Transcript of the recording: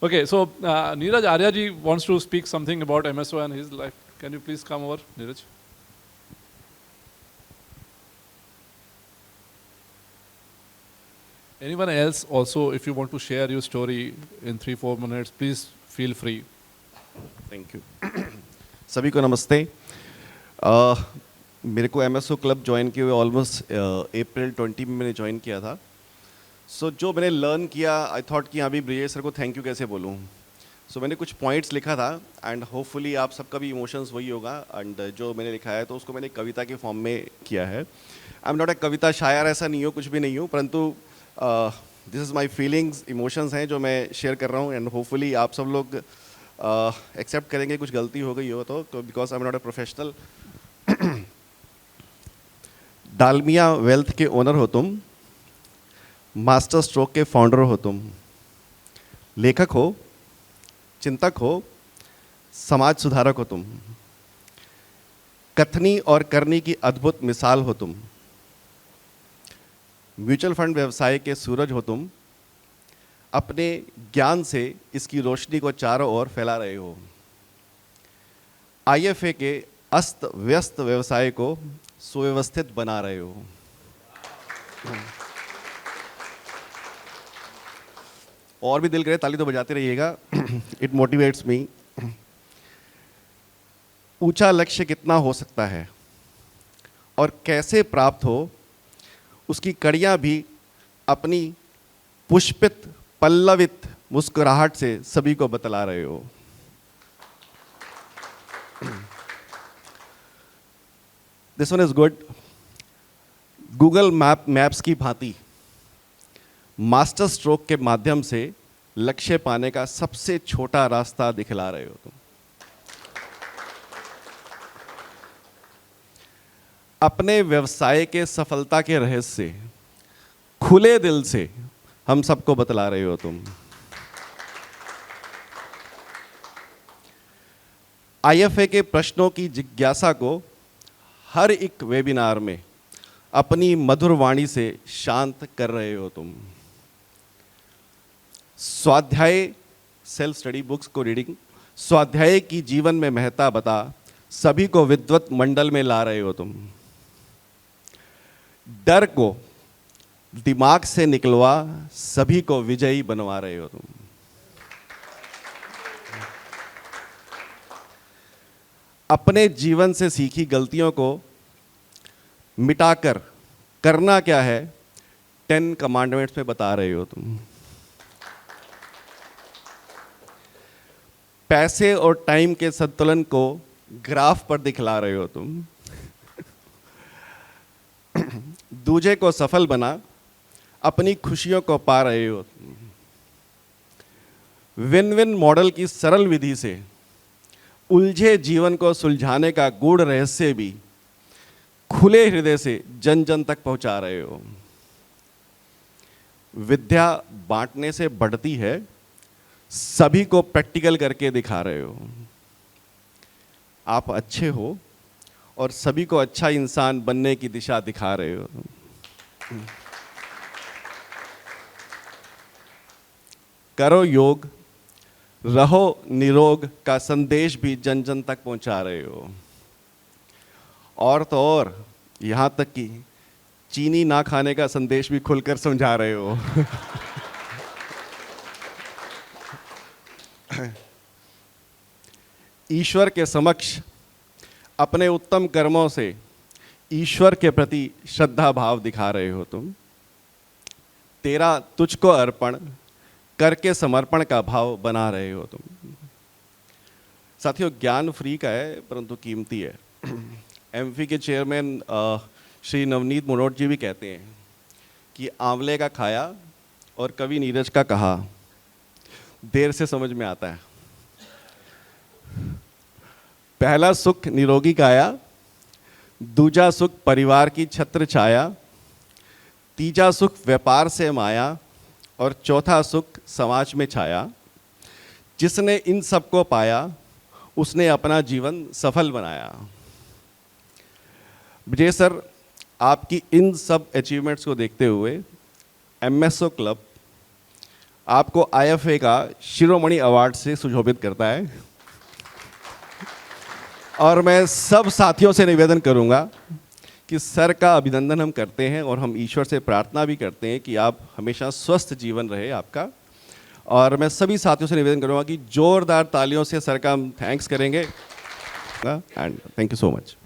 Okay, so Neeraj Arya ji wants to speak something about MSO and his life. Can you please come over, Neeraj? Anyone else also, if you want to share your story in 3-4 minutes, please feel free. Thank you. सभी को नमस्ते। मेरे को MSO club join किए हुए almost अप्रैल 20 में मैंने join किया था। सो जो मैंने लर्न किया, आई थॉट कि अभी ब्रिजेश सर को थैंक यू कैसे बोलूँ। सो मैंने कुछ पॉइंट्स लिखा था एंड होपफुली आप सबका भी इमोशंस वही होगा। एंड जो मैंने लिखा है तो उसको मैंने कविता के फॉर्म में किया है। आई एम नॉट ए कविता शायर, ऐसा नहीं हो, कुछ भी नहीं हूँ, परंतु this is my feelings, emotions हैं जो मैं शेयर कर रहा हूँ। एंड होपफुली आप सब लोग एक्सेप्ट करेंगे कुछ गलती हो गई हो तो because I am not a professional. Dalmia wealth के ओनर हो तुम, मास्टर स्ट्रोक के फाउंडर हो तुम, लेखक हो, चिंतक हो, समाज सुधारक हो तुम, कथनी और करनी की अद्भुत मिसाल हो तुम, म्यूचुअल फंड व्यवसाय के सूरज हो तुम, अपने ज्ञान से इसकी रोशनी को चारों ओर फैला रहे हो, आईएफए के अस्त व्यस्त व्यवसाय को सुव्यवस्थित बना रहे हो। और भी दिल करे ताली तो बजाते रहिएगा, इट मोटिवेट्स मी। ऊंचा लक्ष्य कितना हो सकता है और कैसे प्राप्त हो, उसकी कड़ियां भी अपनी पुष्पित पल्लवित मुस्कुराहट से सभी को बतला रहे हो। This one is good. Google maps की भांति मास्टर स्ट्रोक के माध्यम से लक्ष्य पाने का सबसे छोटा रास्ता दिखला रहे हो तुम। अपने व्यवसाय के सफलता के रहस्य खुले दिल से हम सबको बतला रहे हो तुम। आईएफए के प्रश्नों की जिज्ञासा को हर एक वेबिनार में अपनी मधुर वाणी से शांत कर रहे हो तुम। स्वाध्याय सेल्फ स्टडी बुक्स को रीडिंग, स्वाध्याय की जीवन में महत्ता बता सभी को विद्वत मंडल में ला रहे हो तुम। डर को दिमाग से निकलवा सभी को विजयी बनवा रहे हो तुम। अपने जीवन से सीखी गलतियों को मिटाकर करना क्या है 10 कमांडमेंट्स में बता रहे हो तुम। पैसे और टाइम के संतुलन को ग्राफ पर दिखला रहे हो तुम। दूजे को सफल बना अपनी खुशियों को पा रहे हो। विन विन मॉडल की सरल विधि से उलझे जीवन को सुलझाने का गूढ़ रहस्य भी खुले हृदय से जन जन तक पहुंचा रहे हो। विद्या बांटने से बढ़ती है, सभी को प्रैक्टिकल करके दिखा रहे हो। आप अच्छे हो और सभी को अच्छा इंसान बनने की दिशा दिखा रहे हो। करो योग, रहो निरोग का संदेश भी जन जन तक पहुंचा रहे हो। और तो और यहाँ तक कि चीनी ना खाने का संदेश भी खुलकर समझा रहे हो। ईश्वर के समक्ष अपने उत्तम कर्मों से ईश्वर के प्रति श्रद्धा भाव दिखा रहे हो तुम। तेरा तुझको अर्पण करके समर्पण का भाव बना रहे हो तुम। साथियों, ज्ञान फ्री का है परंतु कीमती है। एमफी के चेयरमैन श्री नवनीत मनोट जी भी कहते हैं कि आंवले का खाया और कवि नीरज का कहा देर से समझ में आता है। पहला सुख निरोगी काया, दूजा सुख परिवार की छत्र छाया, तीजा सुख व्यापार से माया और चौथा सुख समाज में छाया। जिसने इन सबको पाया उसने अपना जीवन सफल बनाया। विजय सर, आपकी इन सब अचीवमेंट्स को देखते हुए एमएसओ क्लब आपको IFA का शिरोमणि अवार्ड से सुशोभित करता है। और मैं सब साथियों से निवेदन करूंगा कि सर का अभिनंदन हम करते हैं और हम ईश्वर से प्रार्थना भी करते हैं कि आप हमेशा स्वस्थ जीवन रहे आपका। और मैं सभी साथियों से निवेदन करूंगा कि जोरदार तालियों से सर का हम थैंक्स करेंगे। And thank you so much.